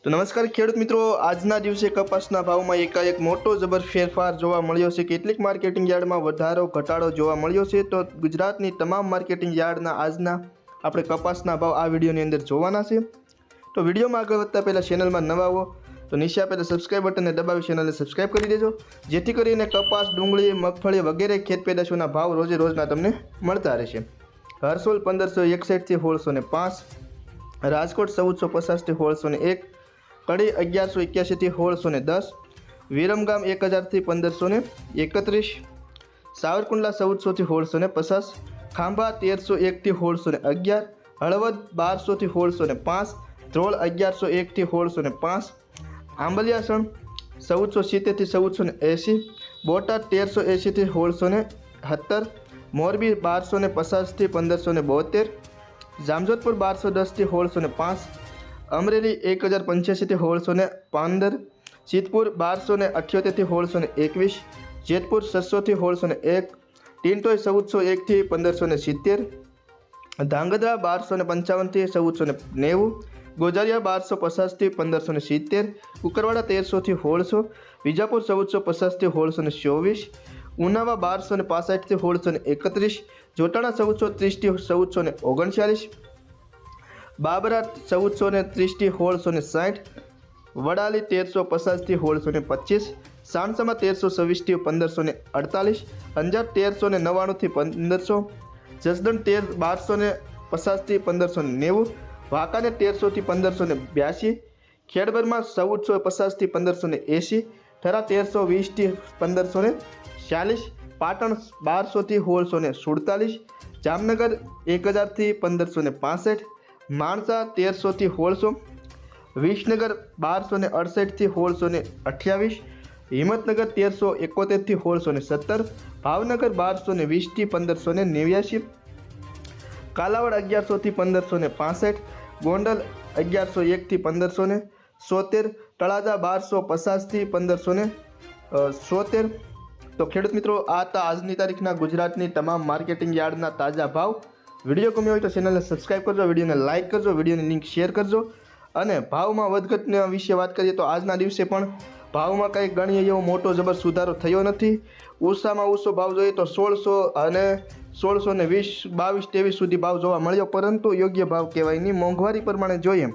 તો નમસ્કાર ખેડૂત મિત્રો, આજના દિવસે કપાસના ભાવમાં એકાએક મોટો જબર ફેરફાર જોવા મળ્યો છે. કેટલીક માર્કેટિંગ યાર્ડમાં વધારો ઘટાડો જોવા મળ્યો છે. તો ગુજરાતની તમામ માર્કેટિંગ યાર્ડના આજના આપણે કપાસના ભાવ આ વિડીયોની અંદર જોવાના છે. તો વિડીયોમાં આગળ વધતા પહેલાં ચેનલમાં નવા હો તો નીચે આપેલા સબસ્ક્રાઇબ બટનને દબાવી ચેનલને સબસ્ક્રાઇબ કરી દેજો, જેથી કરીને કપાસ, ડુંગળી, મગફળી વગેરે ખેત પેદાશોના ભાવ રોજે રોજના તમને મળતા રહેશે. હરસોલ 1561 થી 1605, રાજકોટ 1450 થી 1601, કડી 1181 થી 1610, વિરમગામ 1000 થી 1531, સાવરકુંડલા 1400 થી 1650, ખાંભા 1301 થી 1611, હળવદ 1200 થી 1605, ધ્રોળ 1101 થી 1605, આંબલિયાસણ 1470 થી 1480, બોટાદ 1380 થી 1670, મોરબી 1250 થી 1572, જામજોધપુર 1210 થી 1605, અમરેલી 1085 થી 1615, સિદ્ધપુર 1278 થી 1621, જેતપુર 600 થી 1601, ટિન્ટોઈ 1401 થી 1570, ધાંગધ્રા 1255 થી 1490, ગોજારિયા 1250 થી 1570, કુકરવાડા 1300 થી 1600, વિજાપુર 1450 થી 1624, ઉનાવા 1265 થી 1631, જોટાણા 1430 થી 1439, બાબરા 1430 થી 1660, વડાલી 1350 થી 1625, સાણસામાં 1326 થી 1548, અંજાર 1399 થી 1500, જસદણ 1250 થી 1590, વાંકાનેર 1300 થી 1582, ખેડબરમાં 1450 થી 1580, થરા 1320 થી 1540, પાટણ 1200 થી 1647, જામનગર 1000 થી 1565, માણસા 1300 થી 1600, વિસનગર 1268 થી 1628, હિંમતનગર 1371 થી 1617, ભાવનગર 1220 થી 1589, કાલાવડ 1100 થી 1565, ગોંડલ 1101 થી 1570, તળાજા 1250 થી 1570. તો ખેડૂત મિત્રો, આ હતા આજની તારીખના ગુજરાતની તમામ માર્કેટિંગ યાર્ડના તાજા ભાવ. વિડીયો ગમ્યો હોય તો ચેનલને સબસ્ક્રાઇબ કરજો, વિડીયોને લાઇક કરજો, વિડીયોની લિંક શેર કરજો. અને ભાવમાં વધઘટના વિશે વાત કરીએ તો આજના દિવસે પણ ભાવમાં કંઈ ગણીએ એવો મોટો જબર સુધારો થયો નથી. ઓછામાં ઓછો ભાવ જોઈએ તો 1600 અને 1620, 22, 23 સુધી ભાવ જોવા મળ્યો, પરંતુ યોગ્ય ભાવ કહેવાય નહીં. મોંઘવારી પ્રમાણે જોઈએ